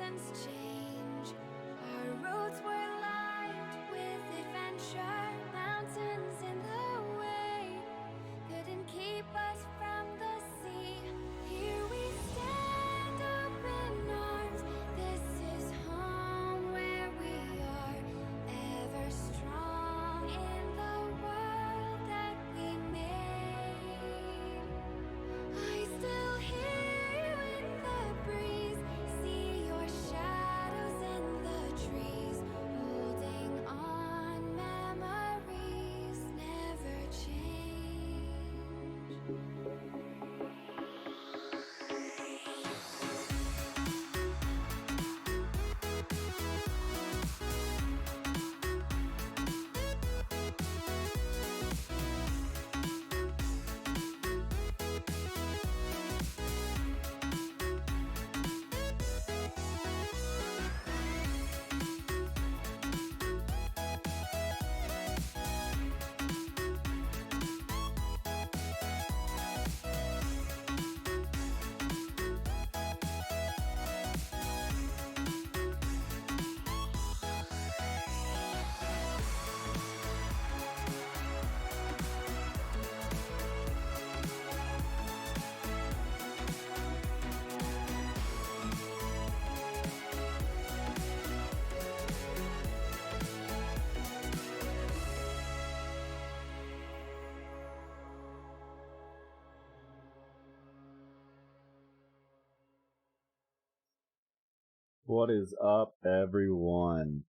seasons change. Our roads were lined with adventure. Mountains in the way couldn't keep us from the sea. Here we stand, open arms. This is home where we are, ever strong in the world that we made. I still hear you in the breeze, see your shadows in the trees, holding on, memories never change. What is up, everyone?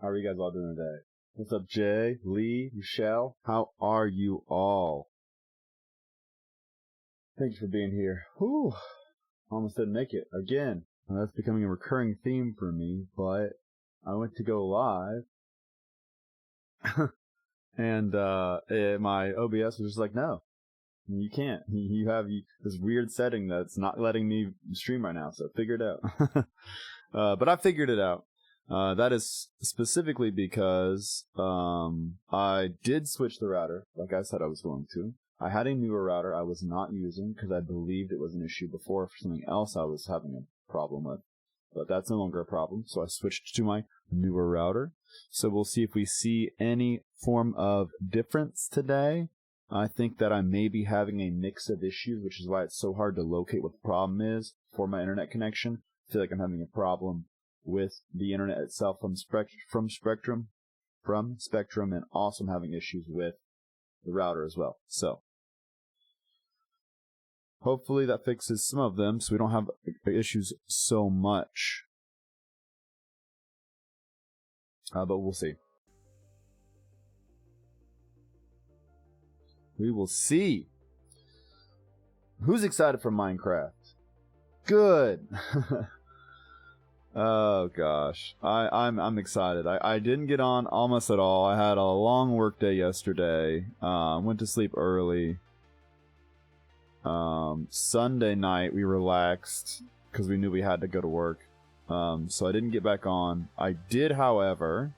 How are you guys all doing today? What's up, Jay, Lee, Michelle? How are you all? Thank you for being here. Whew, almost didn't make it again. Well, that's becoming a recurring theme for me, but I went to go live, and my OBS was just like, no, you can't. You have this weird setting that's not letting me stream right now, so figure it out. But I figured it out. That is specifically because I did switch the router, like I said I was going to. I had a newer router I was not using because I believed it was an issue before for something else I was having a problem with. But that's no longer a problem, so I switched to my newer router. So we'll see if we see any form of difference today. I think that I may be having a mix of issues, which is why it's so hard to locate what the problem is for my internet connection. I feel like I'm having a problem with the internet itself from Spectrum, and also I'm having issues with the router as well. So hopefully that fixes some of them so we don't have issues so much. But we'll see. We will see. Who's excited for Minecraft? Good. Oh gosh, I'm excited. I didn't get on almost at all. I had a long work day yesterday. Went to sleep early. Sunday night we relaxed because we knew we had to go to work. So I didn't get back on. I did, however,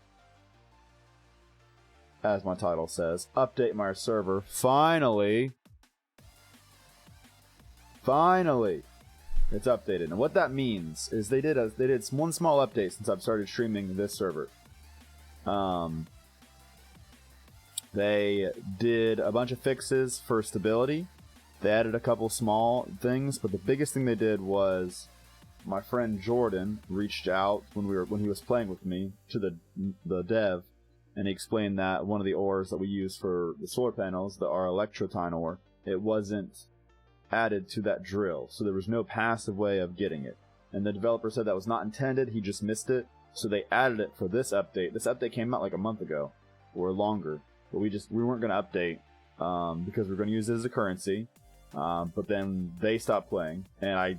as my title says, update my server. Finally, it's updated. And what that means is they did one small update since I've started streaming this server. They did a bunch of fixes for stability. They added a couple small things, but the biggest thing they did was my friend Jordan reached out when he was playing with me to the dev, and he explained that one of the ores that we use for the solar panels, our electrotine ore, it wasn't added to that drill, so there was no passive way of getting it. And the developer said that was not intended, he just missed it, so they added it for this update. This update came out like a month ago, or longer, but we weren't going to update because we're going to use it as a currency. But then they stopped playing, and I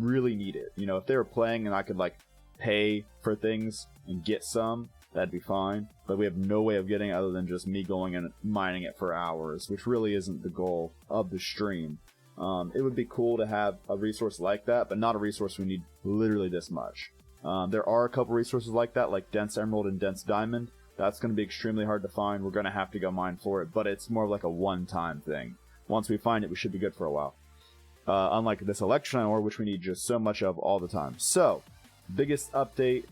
really need it. You know, if they were playing and I could like pay for things and get some, that'd be fine. But we have no way of getting it other than just me going and mining it for hours, which really isn't the goal of the stream. It would be cool to have a resource like that, but not a resource we need literally this much. There are a couple resources like that, like Dense Emerald and Dense Diamond. That's going to be extremely hard to find. We're going to have to go mine for it, but it's more like a one-time thing. Once we find it, we should be good for a while. unlike this electron ore, which we need just so much of all the time. So, biggest update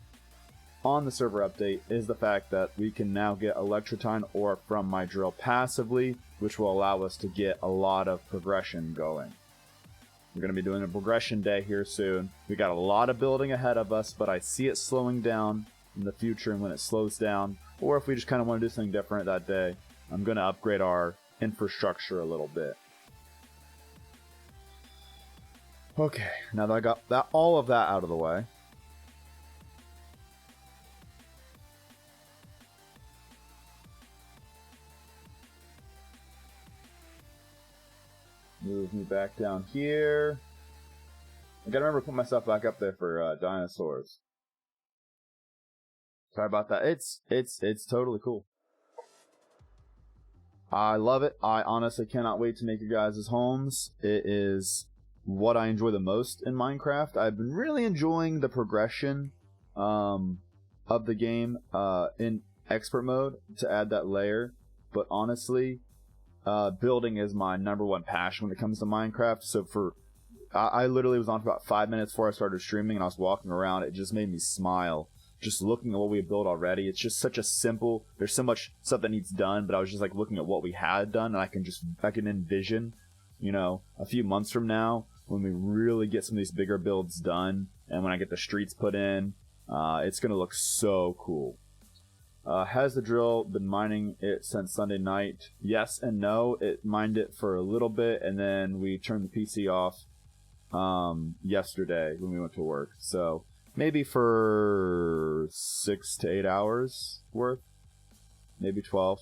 on the server update is the fact that we can now get electrotine ore from my drill passively, which will allow us to get a lot of progression going. We're going to be doing a progression day here soon. We got a lot of building ahead of us, but I see it slowing down in the future, and when it slows down, or if we just kind of want to do something different that day, I'm going to upgrade our infrastructure a little bit. Okay, now that I got all of that out of the way, move me back down here. I gotta remember to put myself back up there for dinosaurs. Sorry about that. It's totally cool. I love it. I honestly cannot wait to make you guys' homes. It is what I enjoy the most in Minecraft. I've been really enjoying the progression of the game in expert mode to add that layer. But honestly, building is my #1 passion when it comes to Minecraft. So I literally was on for about 5 minutes before I started streaming, and I was walking around. It just made me smile. Just looking at what we built already. It's just such a simple, there's so much stuff that needs done, but I was just like looking at what we had done, and I can envision, you know, a few months from now when we really get some of these bigger builds done, and when I get the streets put in, it's gonna look so cool. Has the drill been mining it since Sunday night? Yes and no. It mined it for a little bit, and then we turned the PC off yesterday when we went to work. So maybe for 6 to 8 hours worth, maybe 12.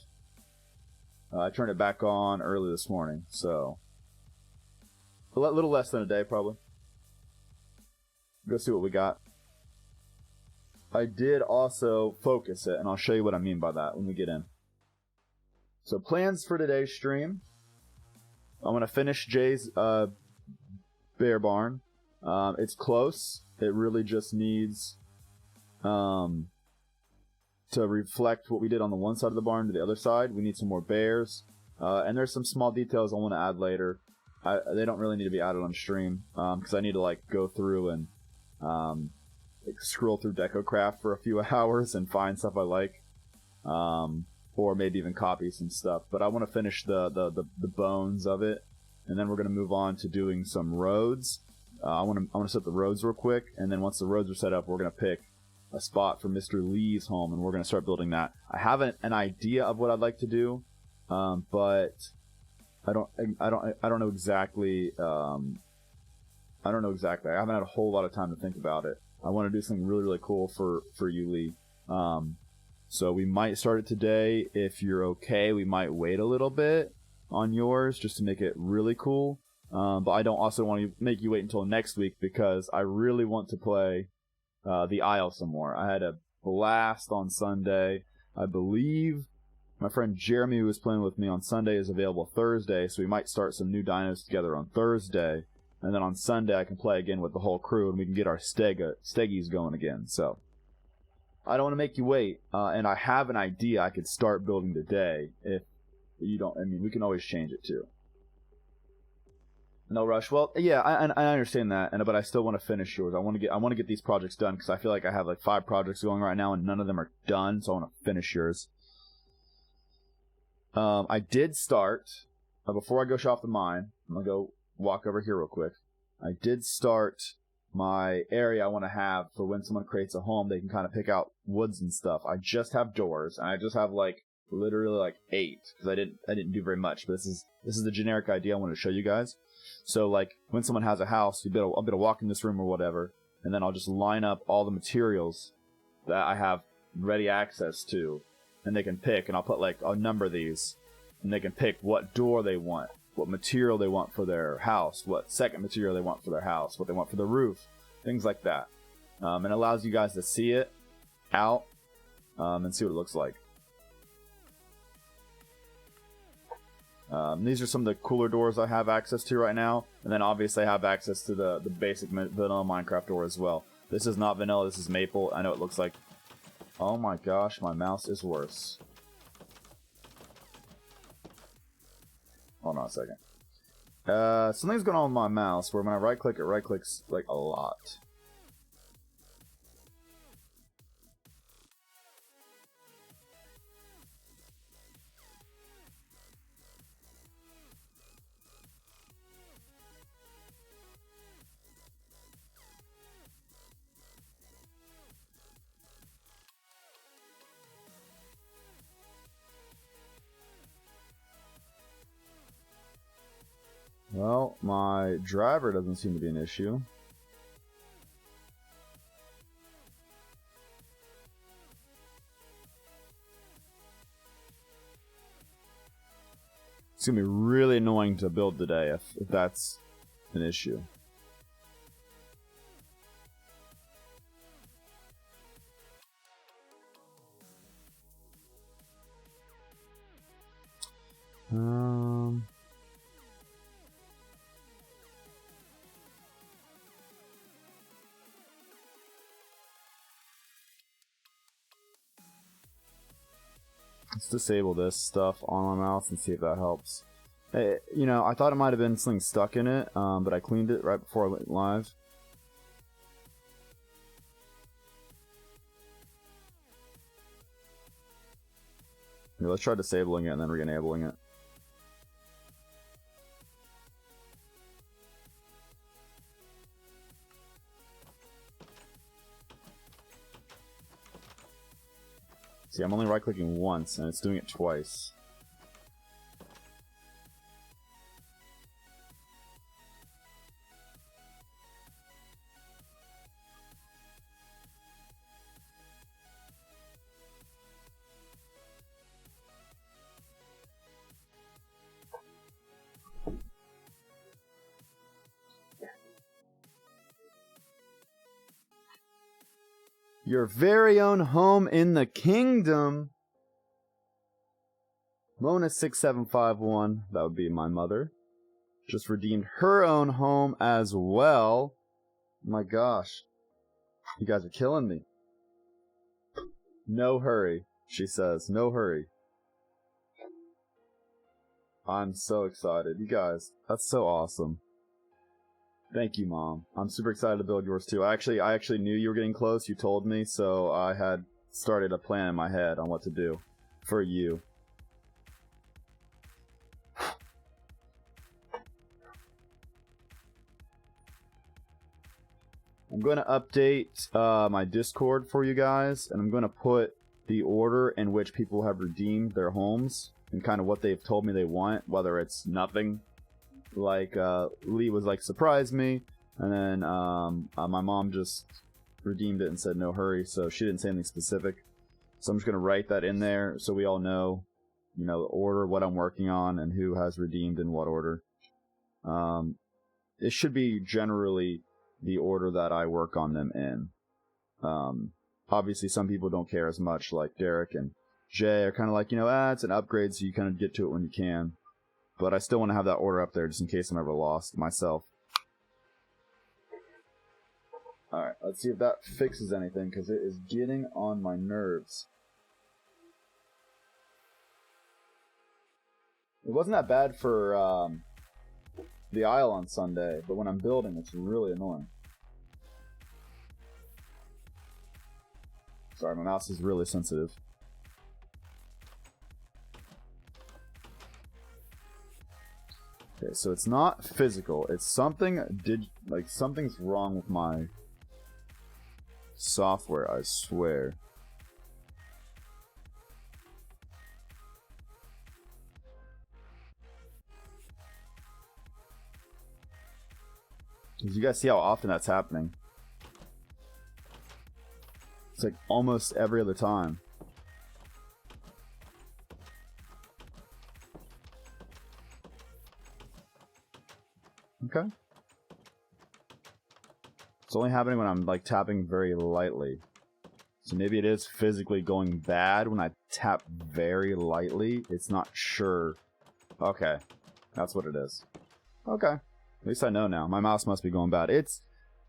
I turned it back on early this morning, so a little less than a day probably. Go see what we got. I did also focus it, and I'll show you what I mean by that when we get in. So plans for today's stream. I'm going to finish Jay's bear barn. It's close. It really just needs to reflect what we did on the one side of the barn to the other side. We need some more bears. And there's some small details I want to add later. They don't really need to be added on stream because I need to like go through and scroll through DecoCraft for a few hours and find stuff I like, or maybe even copy some stuff. But I want to finish the bones of it, and then we're going to move on to doing some roads. I want to set the roads real quick, and then once the roads are set up, we're going to pick a spot for Mr. Lee's home, and we're going to start building that. I have an idea of what I'd like to do, but I don't know exactly. I don't know exactly. I haven't had a whole lot of time to think about it. I want to do something really, really cool for you, Lee. So we might start it today. If you're okay, we might wait a little bit on yours just to make it really cool. But I don't also want to make you wait until next week because I really want to play the Isle some more. I had a blast on Sunday. I believe my friend Jeremy, who was playing with me on Sunday, is available Thursday, so we might start some new dinos together on Thursday. And then on Sunday, I can play again with the whole crew, and we can get our steggies going again. So I don't want to make you wait, and I have an idea I could start building today. If you don't, I mean, we can always change it too. No rush. Well, yeah, I understand that, but I still want to finish yours. I want to get these projects done because I feel like I have like 5 projects going right now, and none of them are done. So I want to finish yours. I did start before I go shop the mine. I'm gonna go walk over here real quick. I did start my area I want to have for when someone creates a home, they can kind of pick out woods and stuff. I just have doors, and I just have like literally like 8 because I didn't do very much. But this is the generic idea I wanted to show you guys. So like when someone has a house, I'll be able to walk in this room or whatever, and then I'll just line up all the materials that I have ready access to, and they can pick, and I'll number these, and they can pick what door they want, what material they want for their house, what second material they want for their house, what they want for the roof, things like that. And it allows you guys to see it out and see what it looks like. These are some of the cooler doors I have access to right now, and then obviously I have access to the basic vanilla Minecraft door as well. This is not vanilla, this is maple. I know it looks like... Oh my gosh, my mouse is worse. Hold on a second. Something's going on with my mouse where when I right click, it right clicks like a lot. Well, my driver doesn't seem to be an issue. It's gonna be really annoying to build today if that's an issue. Let's disable this stuff on my mouse and see if that helps. Hey, you know, I thought it might have been something stuck in it, but I cleaned it right before I went live. Here, let's try disabling it and then re-enabling it. See, I'm only right-clicking once, and it's doing it twice. Your very own home in the kingdom. Mona6751, that would be my mother, just redeemed her own home as well. My gosh. You guys are killing me. No hurry, she says. No hurry. I'm so excited. You guys, that's so awesome. Thank you, Mom. I'm super excited to build yours too. I actually knew you were getting close. You told me, so I had started a plan in my head on what to do for you. I'm going to update my Discord for you guys, and I'm going to put the order in which people have redeemed their homes and kind of what they've told me they want, whether it's nothing, like Lee was like, surprise me, and then my mom just redeemed it and said no hurry, so she didn't say anything specific. So I'm just going to write that in there so we all know, you know, the order, what I'm working on, and who has redeemed in what order. It should be generally the order that I work on them in. Obviously, some people don't care as much, like Derek and Jay are kind of like, you know, it's an upgrade, so you kind of get to it when you can. But I still want to have that order up there just in case I'm ever lost myself. Alright, let's see if that fixes anything, because it is getting on my nerves. It wasn't that bad for the aisle on Sunday, but when I'm building, it's really annoying. Sorry, my mouse is really sensitive. Okay, so it's not physical. It's something something's wrong with my software, I swear. You guys see how often that's happening? It's like almost every other time. Okay. It's only happening when I'm like tapping very lightly. So maybe it is physically going bad when I tap very lightly. It's not sure. Okay. That's what it is. Okay. At least I know now. My mouse must be going bad.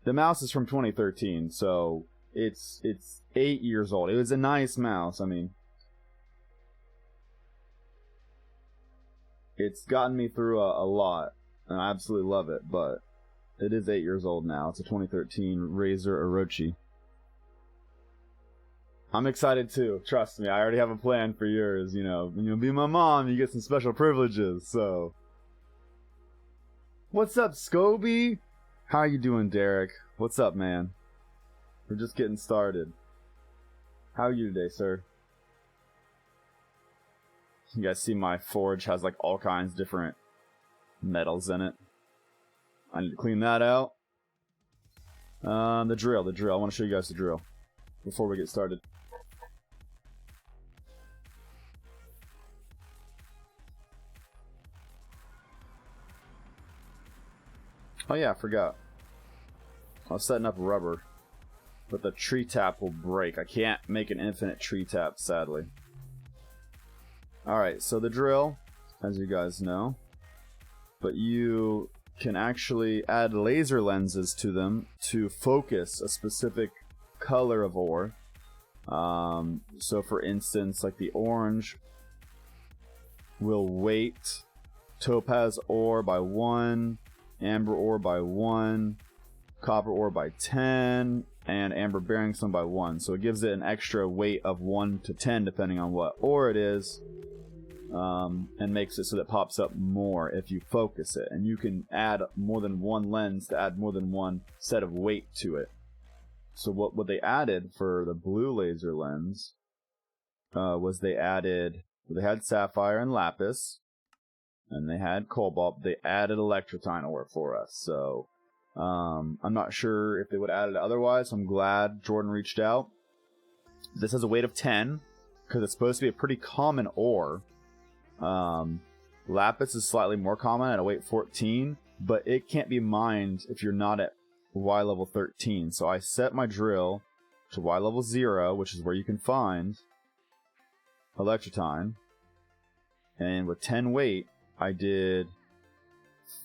The mouse is from 2013, so it's 8 years old. It was a nice mouse. I mean, it's gotten me through a lot. and I absolutely love it, but it is 8 years old now. It's a 2013 Razor Orochi. I'm excited too. Trust me, I already have a plan for yours. You know, when you'll be my mom, you get some special privileges. So, what's up, Scobie? How you doing, Derek? What's up, man? We're just getting started. How are you today, sir? You guys see my forge has like all kinds of different metals in it. I need to clean that out. The drill. I want to show you guys the drill before we get started. Oh yeah, I forgot. I was setting up rubber, but the tree tap will break. I can't make an infinite tree tap, sadly. Alright, so the drill, as you guys know, but you can actually add laser lenses to them to focus a specific color of ore. So for instance, like the orange will weight topaz ore by 1, amber ore by 1, copper ore by 10, and amber bearing stone by 1. So it gives it an extra weight of 1 to 10 depending on what ore it is, and makes it so that it pops up more if you focus it. And you can add more than one lens to add more than one set of weight to it. So what they added for the blue laser lens was they had sapphire and lapis, and they had cobalt. They added electrotine ore for us. So I'm not sure if they would have added it otherwise. I'm glad Jordan reached out. This has a weight of 10 because it's supposed to be a pretty common ore. Lapis is slightly more common at a weight 14, but it can't be mined if you're not at Y level 13. So I set my drill to Y level 0, which is where you can find electrotine. And with 10 weight, I did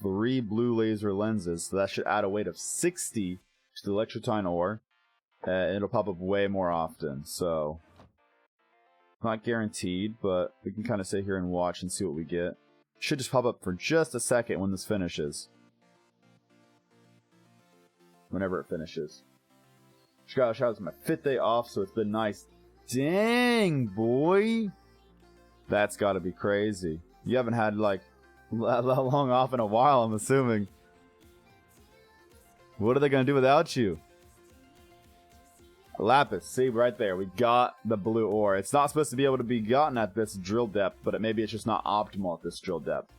3 blue laser lenses, so that should add a weight of 60 to the electrotine ore. It'll pop up way more often, so not guaranteed, but we can kind of sit here and watch and see what we get. Should just pop up for just a second when this finishes. Whenever it finishes. Shout out to my 5th day off, so it's been nice. Dang, boy! That's gotta be crazy. You haven't had like that long off in a while, I'm assuming. What are they gonna do without you? Lapis, see right there, we got the blue ore. It's not supposed to be able to be gotten at this drill depth, but maybe it's just not optimal at this drill depth.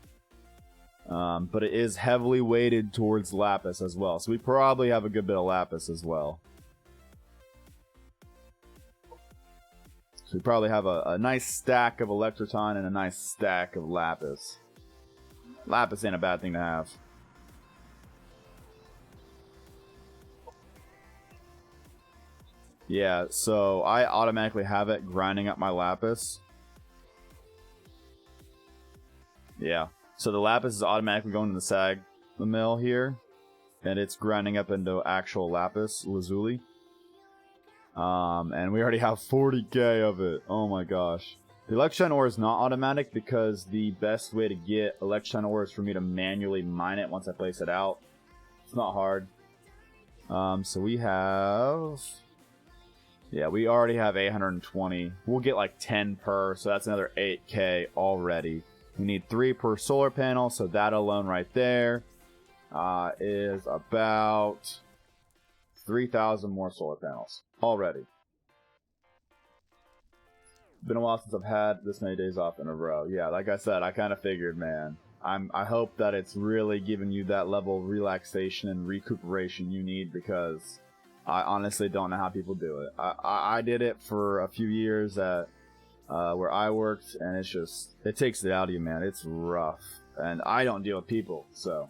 But it is heavily weighted towards lapis as well, so we probably have a good bit of lapis as well. So we probably have a nice stack of electrotine and a nice stack of lapis. Lapis ain't a bad thing to have. Yeah, so I automatically have it grinding up my lapis. Yeah, so the lapis is automatically going to the sag mill here, and it's grinding up into actual lapis lazuli. And we already have 40k of it. Oh my gosh. The electron ore is not automatic because the best way to get electron ore is for me to manually mine it once I place it out. It's not hard. So we have... Yeah, we already have 820. We'll get like 10 per, so that's another 8k already. We need 3 per solar panel, so that alone right there is about 3,000 more solar panels already. Been a while since I've had this many days off in a row. Yeah, like I said, I kind of figured, man. I hope that it's really giving you that level of relaxation and recuperation you need, because I honestly don't know how people do it. I did it for a few years at where I worked, and it's just, it takes it out of you, man. It's rough, and I don't deal with people, so.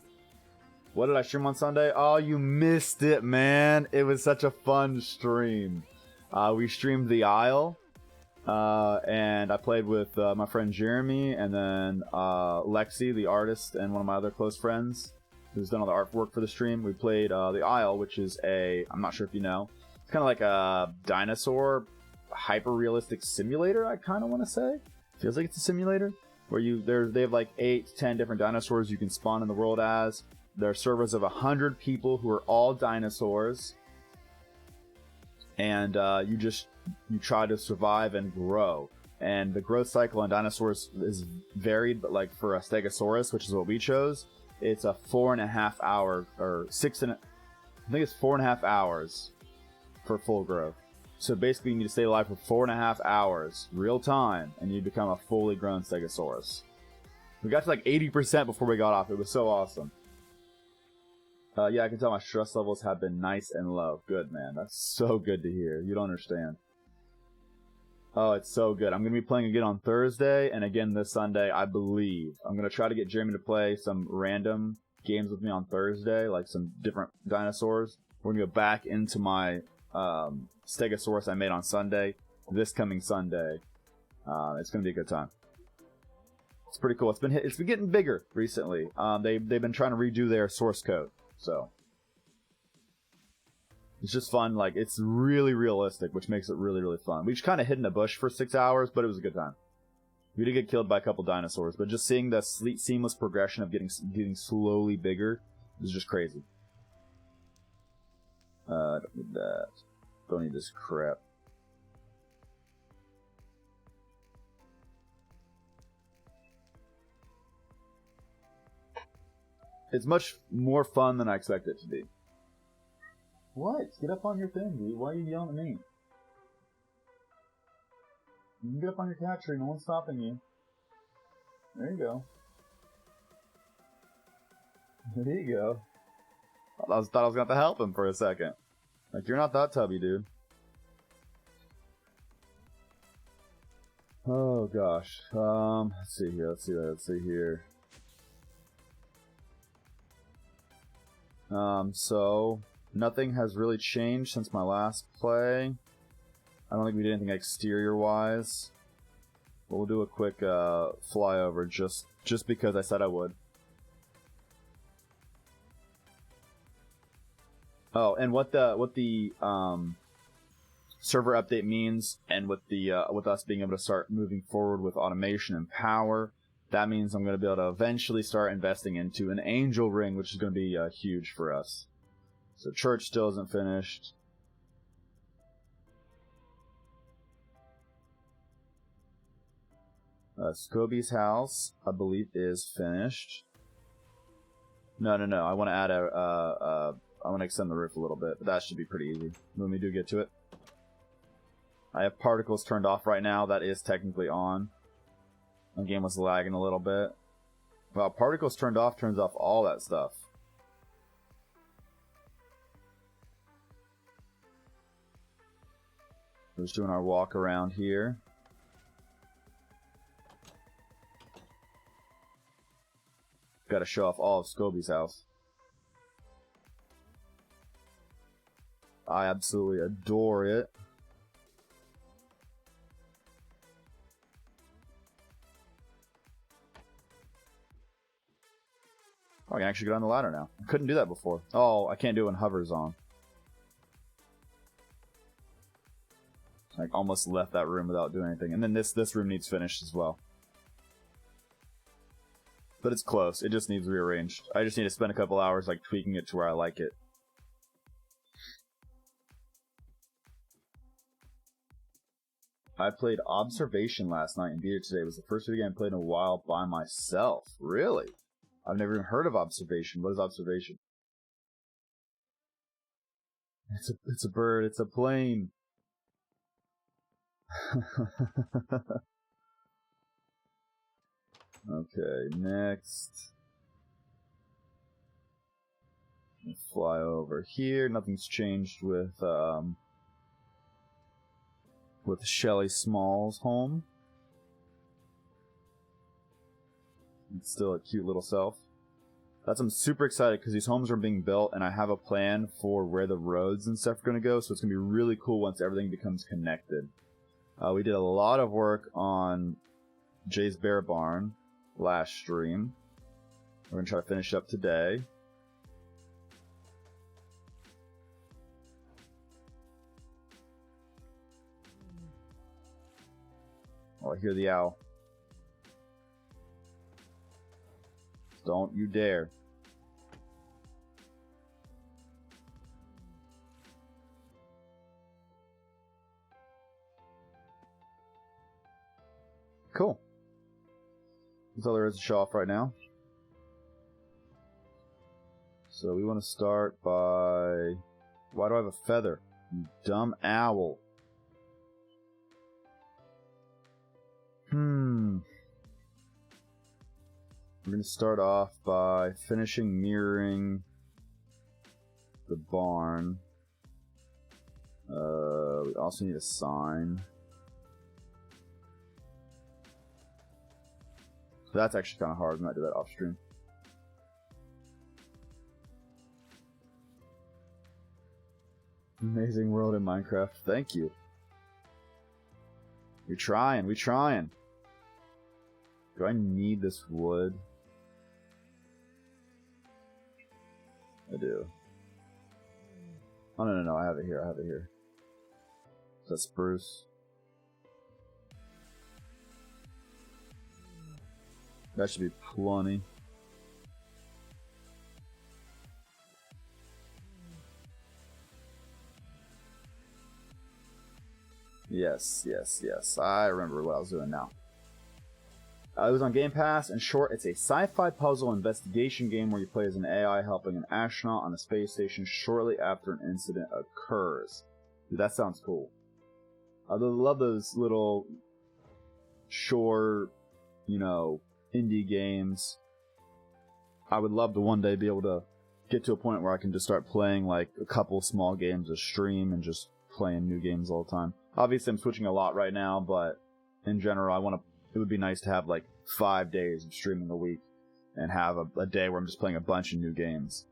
What did I stream on Sunday? Oh, you missed it, man. It was such a fun stream. We streamed The Isle, and I played with my friend Jeremy, and then Lexi, the artist, and one of my other close friends who's done all the artwork for the stream. We played The Isle, which is I'm not sure if you know, it's kind of like a dinosaur hyper-realistic simulator, I kind of want to say. Feels like it's a simulator. where they have like 8 to 10 different dinosaurs you can spawn in the world as. There are servers of 100 people who are all dinosaurs, and you try to survive and grow. And the growth cycle on dinosaurs is varied, but like for a Stegosaurus, which is what we chose, it's a 4.5 hour or I think it's 4.5 hours for full growth. So basically, you need to stay alive for 4.5 hours, real time, and you become a fully grown Stegosaurus. We got to like 80% before we got off. It was so awesome. Yeah, I can tell my stress levels have been nice and low. Good, man. That's so good to hear. You don't understand. Oh, it's so good. I'm going to be playing again on Thursday and again this Sunday, I believe. I'm going to try to get Jeremy to play some random games with me on Thursday, like some different dinosaurs. We're going to go back into my Stegosaurus I made on Sunday this coming Sunday. It's going to be a good time. It's pretty cool. It's been getting bigger recently. They've been trying to redo their source code, so it's just fun. Like, it's really realistic, which makes it really, really fun. We just kind of hid in a bush for 6 hours, but it was a good time. We did get killed by a couple dinosaurs, but just seeing the seamless progression of getting slowly bigger is just crazy. Don't need that. Don't need this crap. It's much more fun than I expected it to be. What? Get up on your thing, dude. Why are you yelling at me? You can get up on your cat tree. No one's stopping you. There you go. There you go. I thought I was going to have to help him for a second. Like, you're not that tubby, dude. Oh, gosh. Let's see here. So nothing has really changed since my last play. I don't think we did anything exterior-wise. But we'll do a quick flyover just because I said I would. Oh, and what the server update means, and with us being able to start moving forward with automation and power, that means I'm going to be able to eventually start investing into an angel ring, which is going to be huge for us. So church still isn't finished. Scobie's house, I believe, is finished. No. I want to add I want to extend the roof a little bit, but that should be pretty easy when we do get to it. I have particles turned off right now. That is technically on. The game was lagging a little bit. Well, particles turned off turns off all that stuff. We're just doing our walk around here. Got to show off all of Scobie's house. I absolutely adore it. Oh, I can actually get on the ladder now. I couldn't do that before. Oh, I can't do it when hover's on. I almost left that room without doing anything. And then this room needs finished as well. But it's close. It just needs rearranged. I just need to spend a couple hours like tweaking it to where I like it. I played Observation last night and beat it today. It was the first video game I played in a while by myself. Really? I've never even heard of Observation. What is Observation? It's a bird. It's a plane. Okay, next. Fly over here. Nothing's changed with Shelly Small's home. It's still a cute little self. I'm super excited because these homes are being built and I have a plan for where the roads and stuff are going to go, so it's going to be really cool once everything becomes connected. We did a lot of work on Jay's Bear Barn last stream. We're going to try to finish up today. Oh, I hear the owl. Don't you dare. Cool. That's all there is to show off right now. So we want to start by... Why do I have a feather? You dumb owl. We're going to start off by finishing mirroring the barn. We also need a sign. That's actually kind of hard. We might do that off stream. Amazing world in Minecraft. Thank you. We're trying. We're trying. Do I need this wood? I do. Oh, no. I have it here. I have it here. Is that spruce? That should be plenty. Yes. I remember what I was doing now. It was on Game Pass. In short, it's a sci-fi puzzle investigation game where you play as an AI helping an astronaut on a space station shortly after an incident occurs. Dude, that sounds cool. I love those little short, indie games. I would love to one day be able to get to a point where I can just start playing like a couple small games a stream and just playing new games all the time. Obviously, I'm switching a lot right now, but in general, it would be nice to have like 5 days of streaming a week and have a day where I'm just playing a bunch of new games.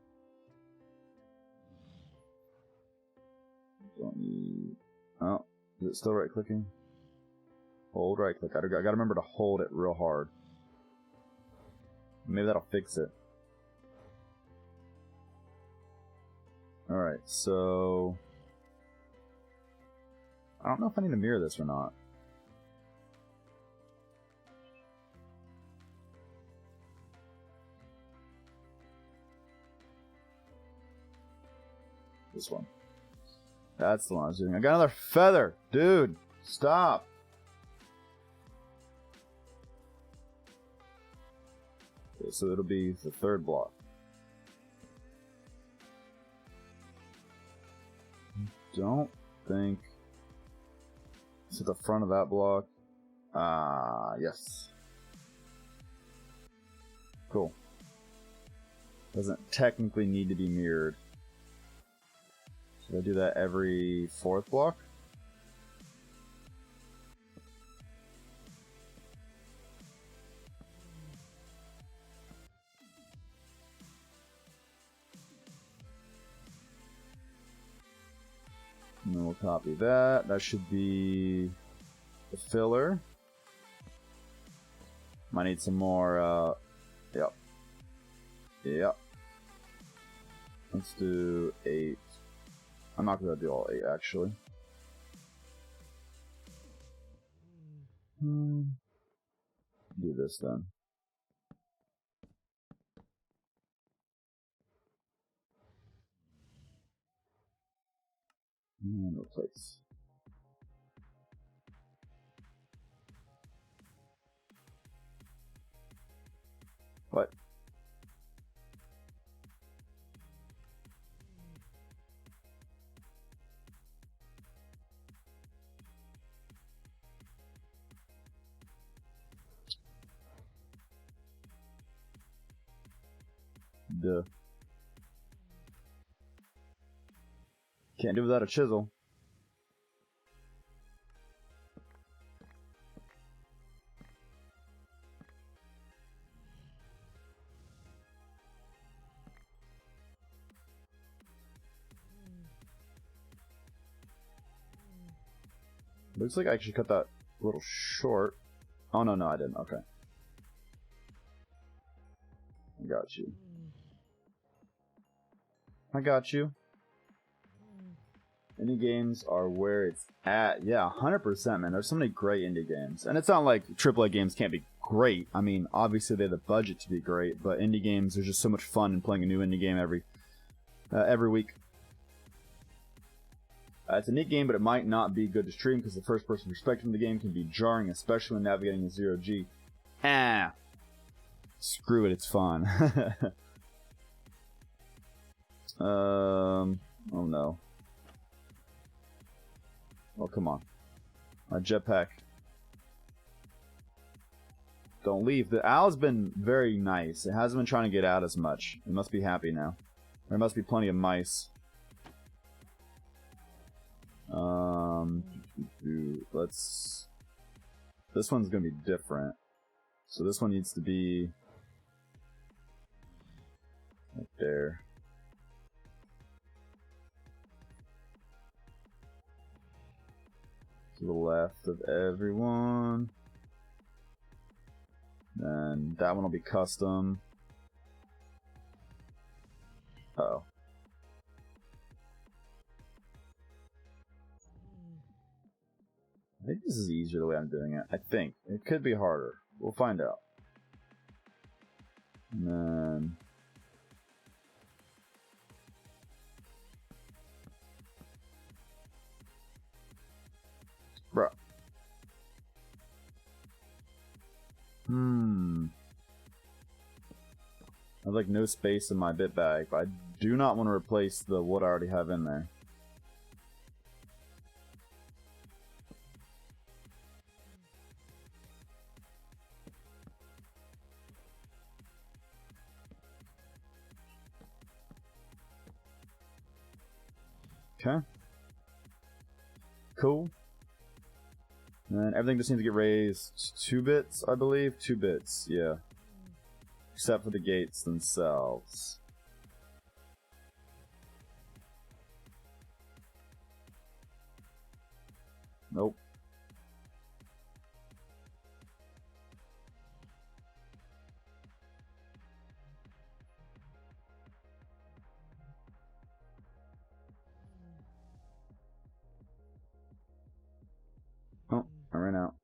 Oh, is it still right clicking? Hold right click. I gotta remember to hold it real hard. Maybe that'll fix it. Alright, so... I don't know if I need to mirror this or not. This one. That's the one I was doing. I got another feather! Dude! Stop! Okay, so it'll be the third block. Don't think... It's at the front of that block. Yes. Cool. Doesn't technically need to be mirrored. Should I do that every fourth block? And then we'll copy that. That should be the filler. Might need some more, Yep. Let's do 8. I'm not gonna do all 8, actually. Do this then. And replace. What? Duh. Can't do without a chisel. Looks like I actually cut that a little short. Oh, no, I didn't. Okay. I got you. I got you. Indie games are where it's at. Yeah, 100%, man. There's so many great indie games. And it's not like AAA games can't be great. I mean, obviously they have the budget to be great, but indie games, there's just so much fun in playing a new indie game every week. It's a neat game, but it might not be good to stream because the first-person perspective of the game can be jarring, especially when navigating a zero-G. Screw it, it's fun. Oh no. Oh, come on. My jetpack. Don't leave. The owl's been very nice. It hasn't been trying to get out as much. It must be happy now. There must be plenty of mice. Let's... This one's gonna be different. So this one needs to be... right there. To the left of everyone. Then that one will be custom. Uh-oh. I think this is easier the way I'm doing it. I think. It could be harder. We'll find out. And then... bruh. I have like no space in my bit bag, but I do not want to replace the wood I already have in there. Okay. Cool. And everything just needs to get raised 2 bits, I believe. 2 bits, yeah. Except for the gates themselves. Nope. Oh, I ran out.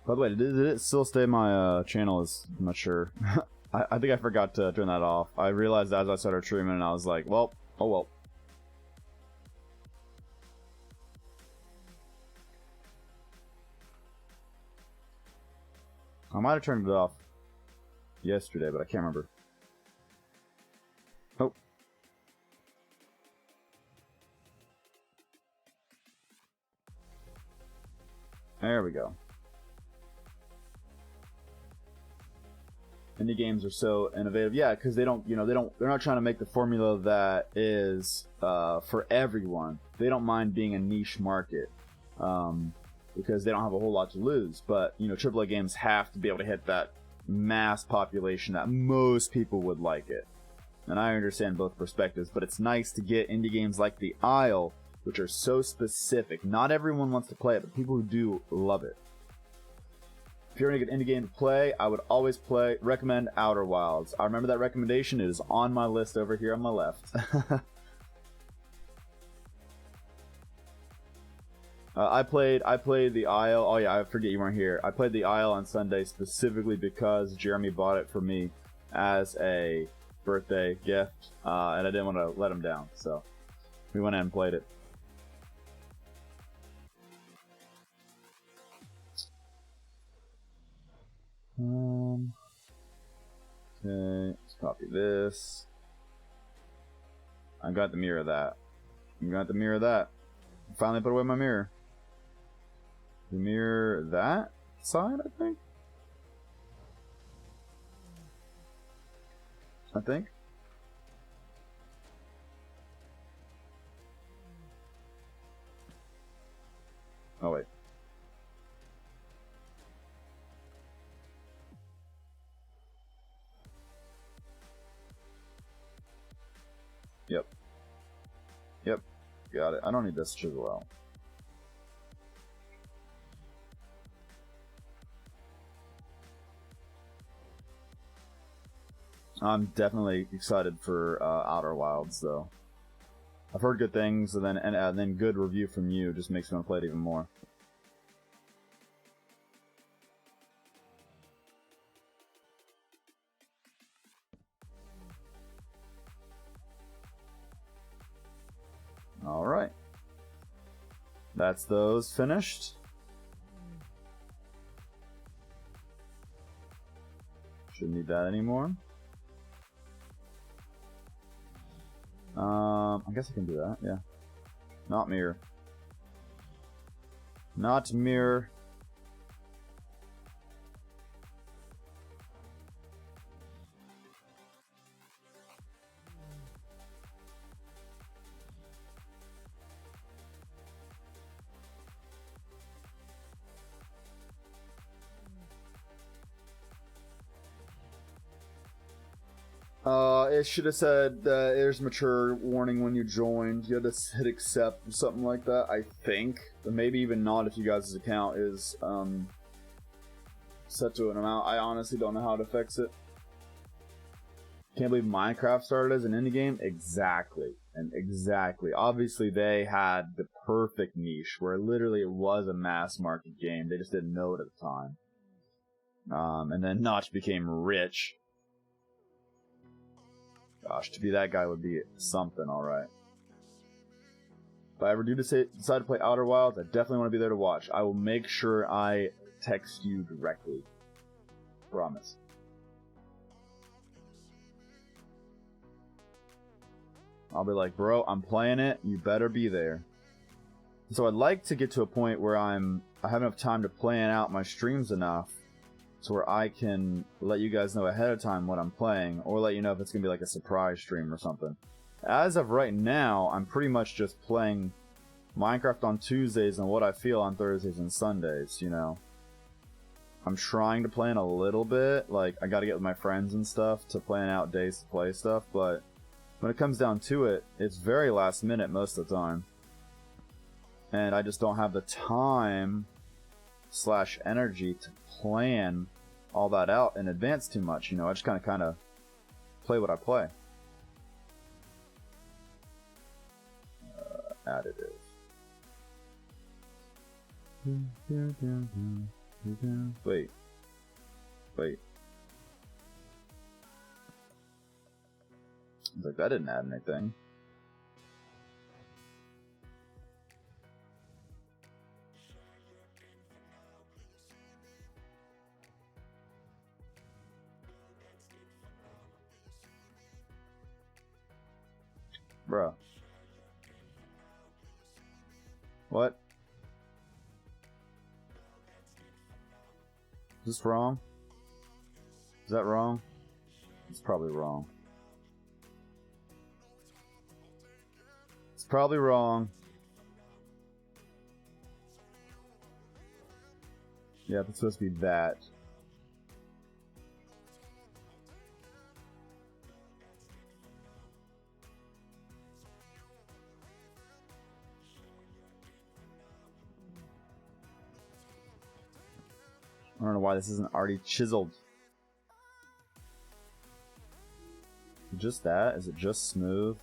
By the way, did it still stay my channel? I'm not sure. I think I forgot to turn that off. I realized as I started streaming and I was like, well, oh well. I might have turned it off yesterday, but I can't remember. Oh. There we go. Indie games are so innovative, yeah, because they're not trying to make the formula that is for everyone. They don't mind being a niche market because they don't have a whole lot to lose. But AAA games have to be able to hit that mass population that most people would like it. And I understand both perspectives, but it's nice to get indie games like The Isle, which are so specific. Not everyone wants to play it, but people who do love it. If you're in a good indie game to play, I would always recommend Outer Wilds. I remember that recommendation. It is on my list over here on my left. I played The Isle. Oh yeah, I forget you weren't here. I played The Isle on Sunday specifically because Jeremy bought it for me as a birthday gift, and I didn't want to let him down, so we went in and played it. Okay, let's copy this. I got the mirror of that. Finally put away my mirror. The mirror that side, I think. Oh wait. Yep. Got it. I don't need this chisel out. I'm definitely excited for Outer Wilds, though. I've heard good things, and then good review from you just makes me want to play it even more. Alright. That's those finished. Shouldn't need that anymore. I guess I can do that, yeah. Not mirror. Not mirror. It should have said there's mature warning when you joined. You had to hit accept or something like that, I think. But maybe even not if you guys' account is set to an amount. I honestly don't know how to fix it. Can't believe Minecraft started as an indie game? Exactly. And exactly. Obviously, they had the perfect niche where literally it was a mass market game. They just didn't know it at the time. And then Notch became rich. Gosh, to be that guy would be something, alright. If I ever do decide to play Outer Wilds, I definitely want to be there to watch. I will make sure I text you directly. Promise. I'll be like, bro, I'm playing it, you better be there. So I'd like to get to a point where I have enough time to plan out my streams enough so where I can let you guys know ahead of time what I'm playing, or let you know if it's going to be like a surprise stream or something. As of right now, I'm pretty much just playing Minecraft on Tuesdays and what I feel on Thursdays and Sundays, you know. I'm trying to plan a little bit, like I gotta get with my friends and stuff to plan out days to play stuff, but when it comes down to it, it's very last minute most of the time. And I just don't have the time / energy to plan all that out in advance too much, you know. I just kind of play what I play. Additive. Wait. Like, that didn't add anything. Bruh. What? Is this wrong? Is that wrong? It's probably wrong. It's probably wrong. Yeah, it's supposed to be that. I don't know why this isn't already chiseled. Just that? Is it just smooth?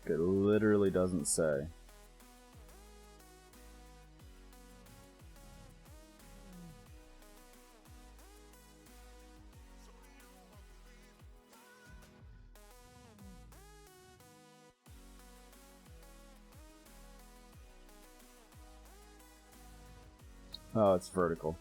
It literally doesn't say. Oh, it's vertical.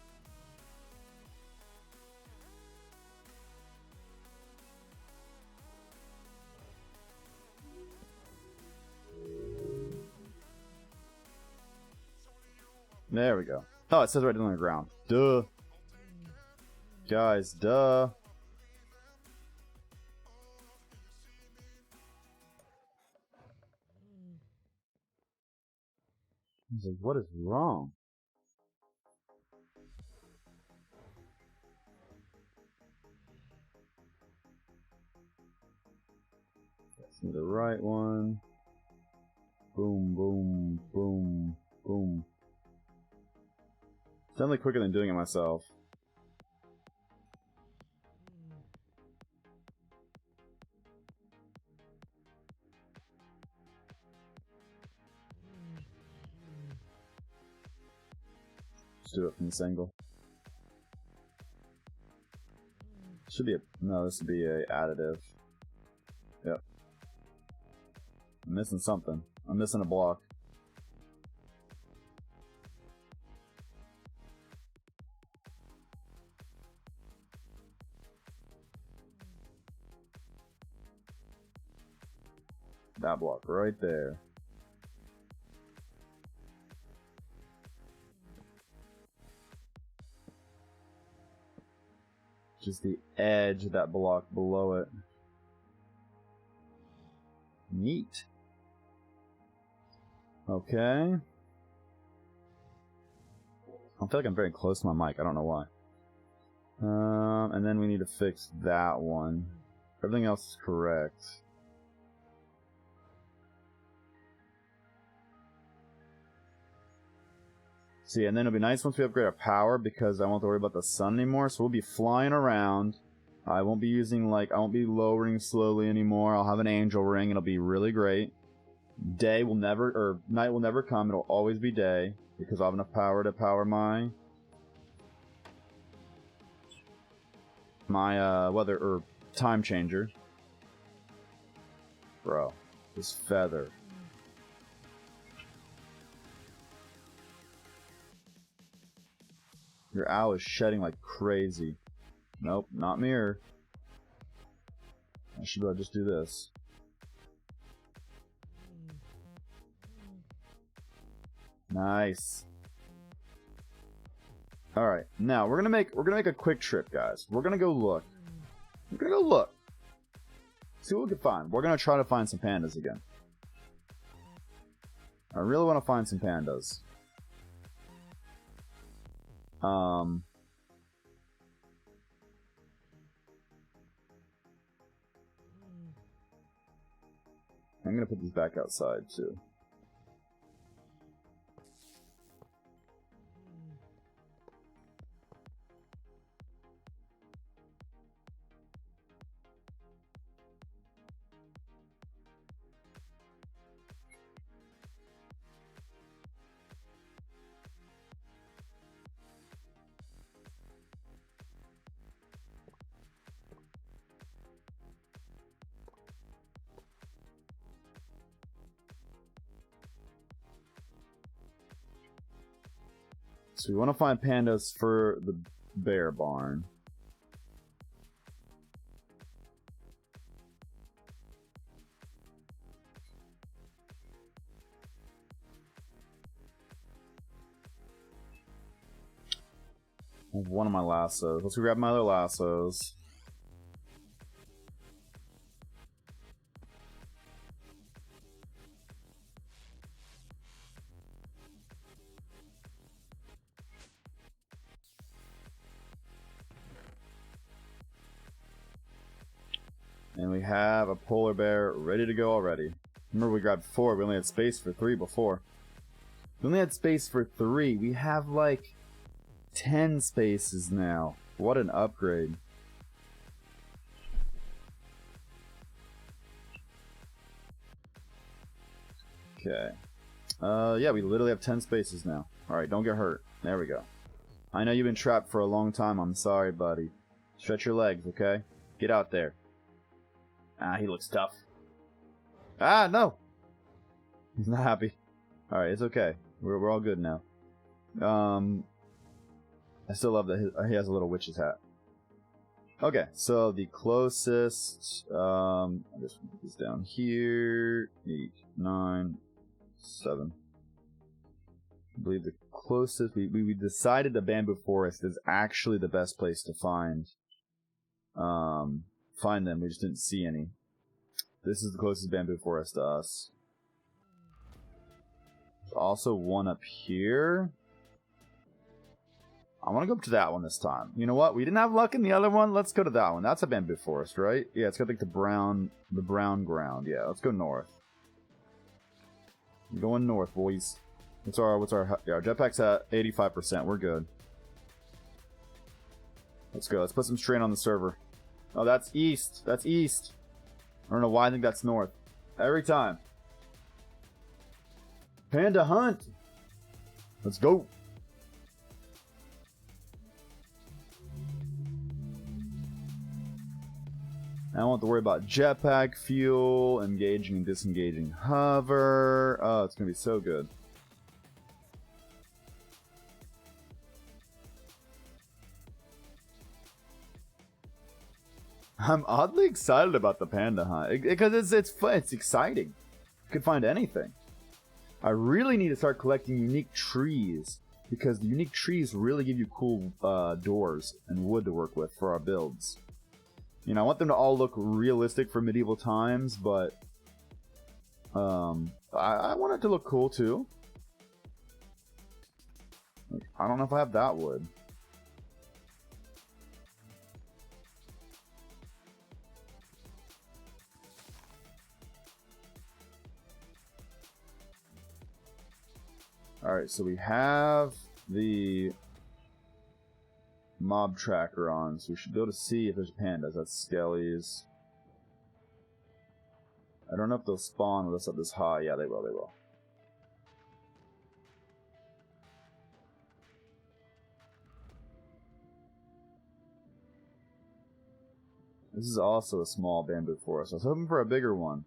There we go. Oh, it says right on the ground. Duh. Guys, duh. I was like, what is wrong? That's the right one. Boom, boom, boom, boom. Definitely quicker than doing it myself. Just do it from this angle. Should be a... No, this would be a additive. Yep. I'm missing something. I'm missing a block. That block right there. Just the edge of that block below it. Neat. Okay. I feel like I'm very close to my mic. I don't know why. And then we need to fix that one. Everything else is correct. See, and then it'll be nice once we upgrade our power because I won't have to worry about the sun anymore. So we'll be flying around. I won't be using, like, I won't be lowering slowly anymore. I'll have an angel ring. It'll be really great. Day will never, or night will never come. It'll always be day because I'll have enough power to power my weather, or time changer. Bro, this feather. Your owl is shedding like crazy. Nope, not mirror. I should be able to just do this. Nice. Alright, now we're gonna make a quick trip, guys. We're gonna go look. We're gonna go look. See what we can find. We're gonna try to find some pandas again. I really want to find some pandas. I'm gonna put these back outside too. So we want to find pandas for the bear barn. I have one of my lassos. Let's grab my other lassos. And we have a polar bear ready to go already. Remember, we grabbed 4. We only had space for 3 before. We only had space for 3. We have like 10 spaces now. What an upgrade. Okay. Yeah, we literally have 10 spaces now. Alright, don't get hurt. There we go. I know you've been trapped for a long time. I'm sorry, buddy. Stretch your legs, okay? Get out there. Ah, he looks tough. Ah, no! He's not happy. Alright, it's okay. We're all good now. I still love that he has a little witch's hat. Okay, so the closest, I'm just gonna put this down here. 8, 9, 7. I believe the closest, we decided the bamboo forest is actually the best place to find them. We just didn't see any. This is the closest bamboo forest to us. There's also one up here. I want to go up to that one this time. You know what? We didn't have luck in the other one. Let's go to that one. That's a bamboo forest, right? Yeah, it's got like the brown ground. Yeah, let's go north. We're going north, boys. Our jetpack's at 85%. We're good. Let's go. Let's put some strain on the server. Oh, that's east. That's east. I don't know why I think that's north. Every time. Panda hunt. Let's go. I don't have to worry about jetpack fuel, engaging and disengaging hover. Oh, it's going to be so good. I'm oddly excited about the panda hunt because it's fun. It's exciting. You could find anything. I really need to start collecting unique trees because the unique trees really give you cool doors and wood to work with for our builds. You know, I want them to all look realistic for medieval times, but I want it to look cool too. I don't know if I have that wood. Alright, so we have the mob tracker on, so we should be able to see if there's pandas. That's skellies. I don't know if they'll spawn with us up this high. Yeah, they will, they will. This is also a small bamboo forest. I was hoping for a bigger one.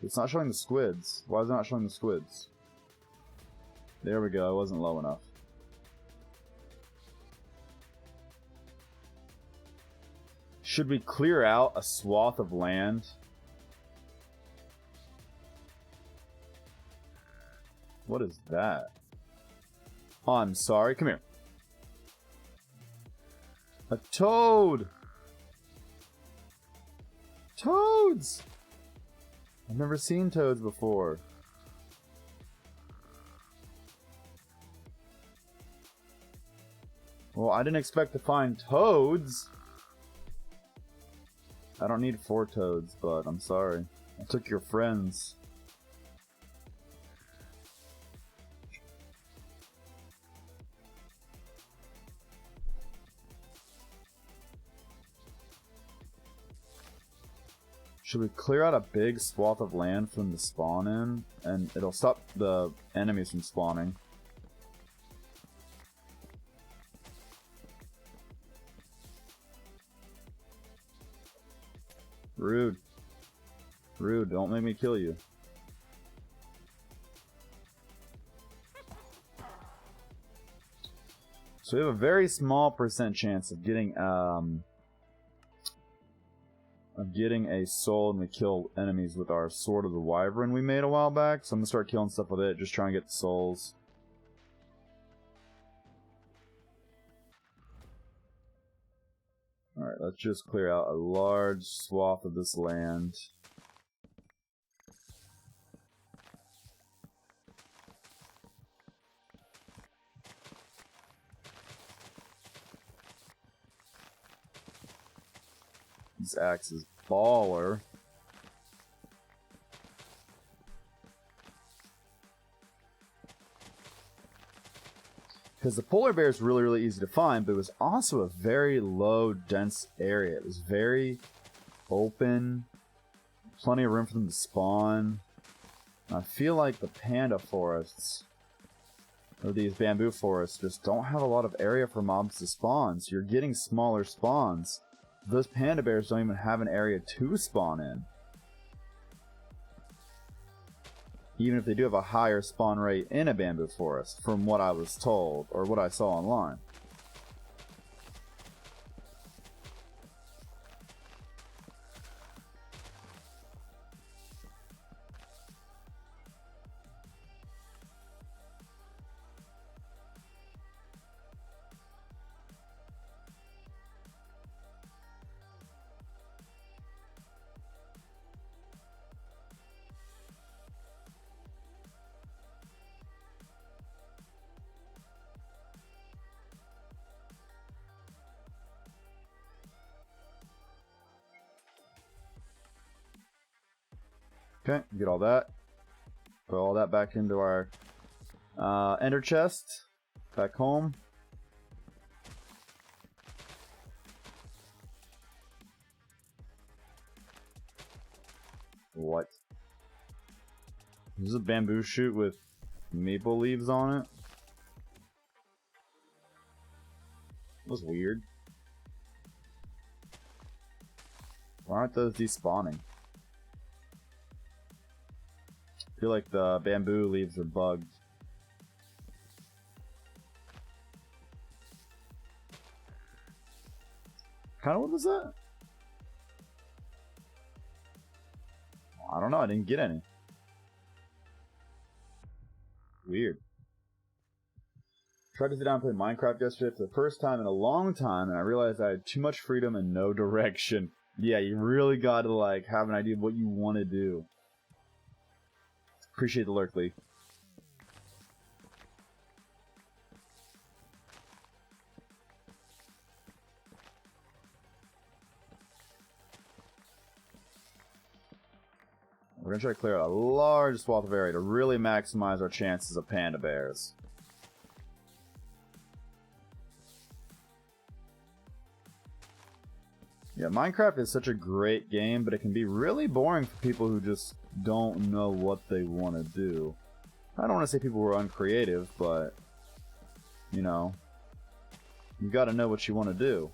It's not showing the squids. Why is it not showing the squids? There we go, it wasn't low enough. Should we clear out a swath of land? What is that? Oh, I'm sorry. Come here. A toad! Toads! I've never seen toads before. Well, I didn't expect to find toads. I don't need 4 toads, but I'm sorry. I took your friends. Should we clear out a big swath of land for them to spawn in? And it'll stop the enemies from spawning. Rude. Rude, don't make me kill you. So we have a very small % chance of getting a soul and we kill enemies with our Sword of the Wyvern we made a while back. So I'm gonna start killing stuff with it, just trying to get the souls. Alright, let's just clear out a large swath of this land. This axe is baller. Because the polar bear is really, really easy to find, but it was also a very low, dense area. It was very open, plenty of room for them to spawn. I feel like the panda forests, or these bamboo forests, just don't have a lot of area for mobs to spawn, so you're getting smaller spawns. Those panda bears don't even have an area to spawn in. Even if they do have a higher spawn rate in a bamboo forest, from what I was told, or what I saw online. Okay, get all that. Put all that back into our Ender chest. Back home. What? This is a bamboo shoot with maple leaves on it. That was weird. Why aren't those despawning? I feel like the bamboo leaves are bugged. Kinda what was that? I don't know, I didn't get any. Weird. Tried to sit down and play Minecraft yesterday for the first time in a long time, and I realized I had too much freedom and no direction. Yeah, you really gotta like have an idea of what you want to do. Appreciate the lurk, Lee. We're gonna try to clear a large swath of area to really maximize our chances of panda bears. Yeah, Minecraft is such a great game, but it can be really boring for people who just don't know what they want to do. I don't want to say people who are uncreative, but, you know, you gotta know what you want to do.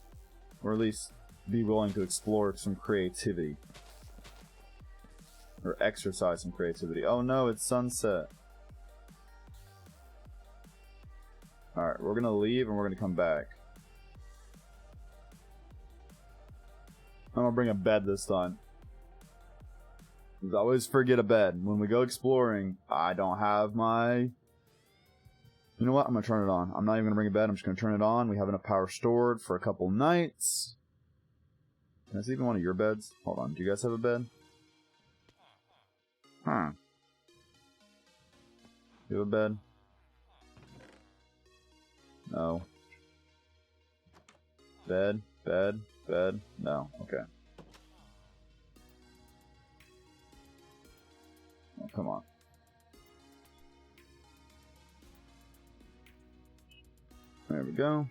Or at least be willing to explore some creativity. Or exercise some creativity. Oh no, it's sunset. Alright, we're gonna leave and we're gonna come back. I'm gonna bring a bed this time. I always forget a bed. When we go exploring, I don't have my... You know what? I'm gonna turn it on. I'm not even gonna bring a bed. I'm just gonna turn it on. We have enough power stored for a couple nights. Can I see even one of your beds? Hold on. Do you guys have a bed? Huh. You have a bed? No. Bed? Bed? Bed? No. Okay. Oh, come on. There we go.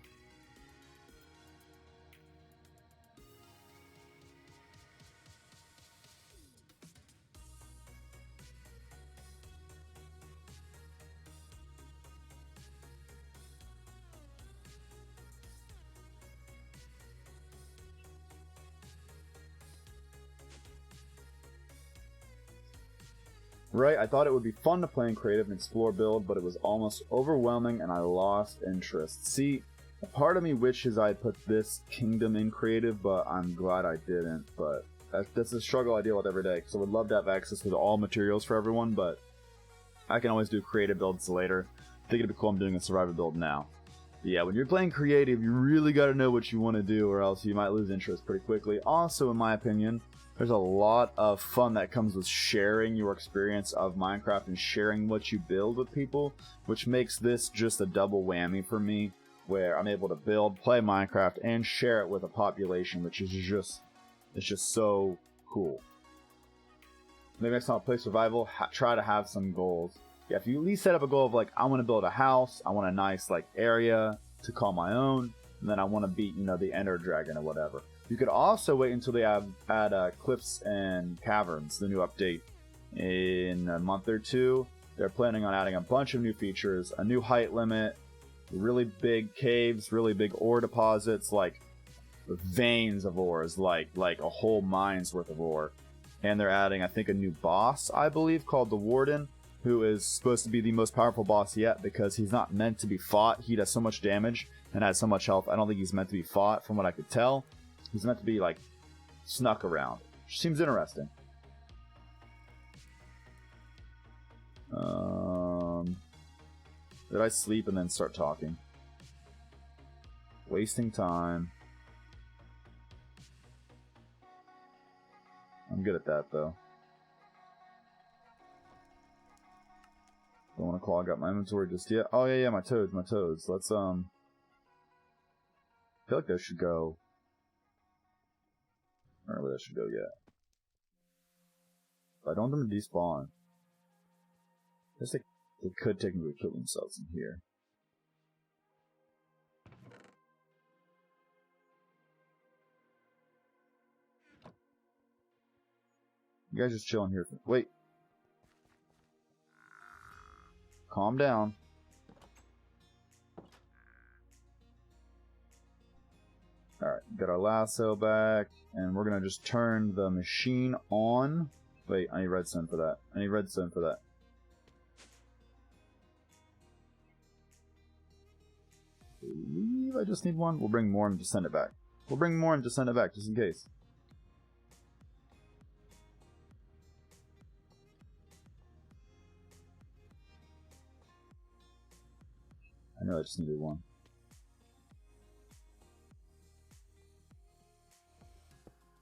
Right, I thought it would be fun to play in creative and explore build, but it was almost overwhelming and I lost interest. See, a part of me wishes I had put this kingdom in creative, but I'm glad I didn't. But that's a struggle I deal with every day, because I would love to have access to all materials for everyone, but I can always do creative builds later. I think it'd be cool I'm doing a survivor build now. But yeah, when you're playing creative, you really gotta know what you want to do, or else you might lose interest pretty quickly. Also, in my opinion, there's a lot of fun that comes with sharing your experience of Minecraft and sharing what you build with people, which makes this just a double whammy for me, where I'm able to build, play Minecraft, and share it with a population, which is just so cool. Maybe next time I play survival, try to have some goals. Yeah, if you at least set up a goal of like, I want to build a house, I want a nice like area to call my own, and then I want to beat, you know, the Ender Dragon or whatever. You could also wait until they add cliffs and caverns, the new update, in a month or two. They're planning on adding a bunch of new features, a new height limit, really big caves, really big ore deposits, like veins of ores, like a whole mine's worth of ore. And they're adding, I think, a new boss, I believe, called the Warden, who is supposed to be the most powerful boss yet because he's not meant to be fought. He does so much damage and has so much health. I don't think he's meant to be fought, from what I could tell. He's meant to be, like, snuck around. Which seems interesting. Did I sleep and then start talking? Wasting time. I'm good at that, though. Don't want to clog up my inventory just yet. Oh, yeah, my toads. Let's, I feel like those should go... I don't know where that should go yet. But I don't want them to despawn. Just like, They could technically kill themselves in here. You guys just chilling here. Wait. Calm down. Alright, got our lasso back, and we're gonna just turn the machine on. Wait, I need redstone for that. I need redstone for that. I believe I just need one. We'll bring more and just send it back. We'll bring more and just send it back, just in case. I know I just needed one.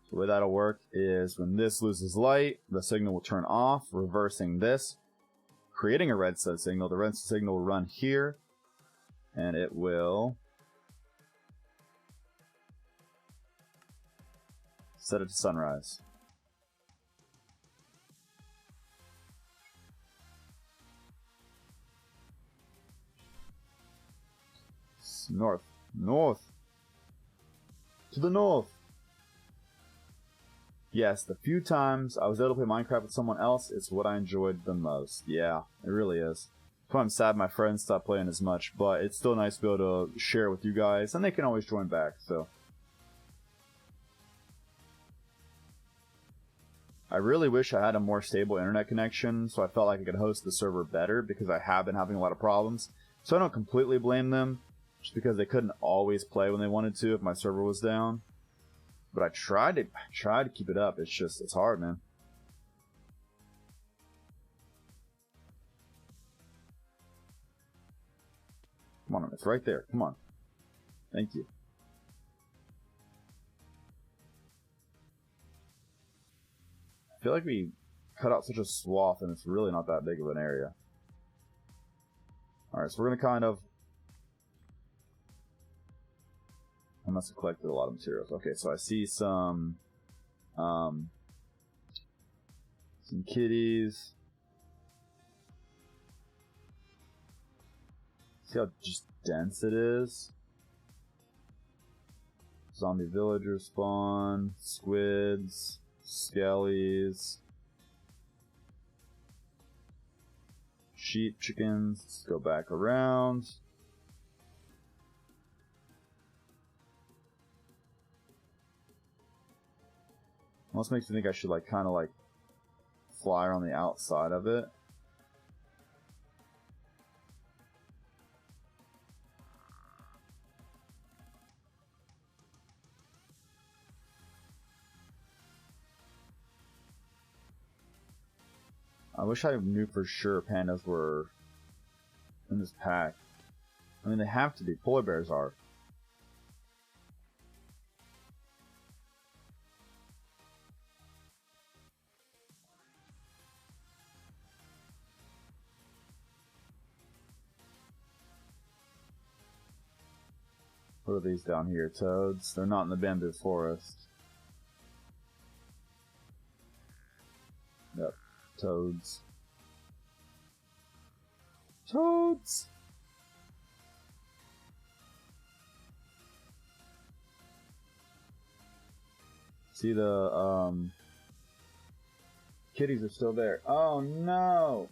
The way that'll work is when this loses light, the signal will turn off, reversing this, creating a redstone signal. The redstone signal will run here, and it will set it to sunrise. North. North. To the north. Yes, the few times I was able to play Minecraft with someone else is what I enjoyed the most. Yeah, it really is. That's why I'm sad my friends stopped playing as much, but it's still nice to be able to share with you guys, and they can always join back, so. I really wish I had a more stable internet connection, so I felt like I could host the server better, because I have been having a lot of problems. So I don't completely blame them, just because they couldn't always play when they wanted to if my server was down. But I tried to keep it up. It's hard, man. Come on, it's right there. Come on. Thank you. I feel like we cut out such a swath and it's really not that big of an area. Alright, so we're gonna kind of... I must have collected a lot of materials. Okay, so I see some kitties. See how just dense it is? Zombie villagers spawn, squids, skellies, sheep, chickens. Let's go back around. Almost makes me think I should kind of fly around the outside of it. I wish I knew for sure pandas were in this pack. I mean, they have to be. Polar bears are. What are these down here? Toads? They're not in the bamboo forest. Yep. Toads. Toads! See the, kitties are still there. Oh no!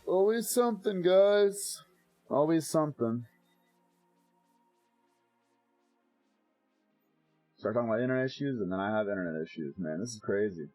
Always something, guys. Always something. Start talking about internet issues, and then I have internet issues, man. This is crazy.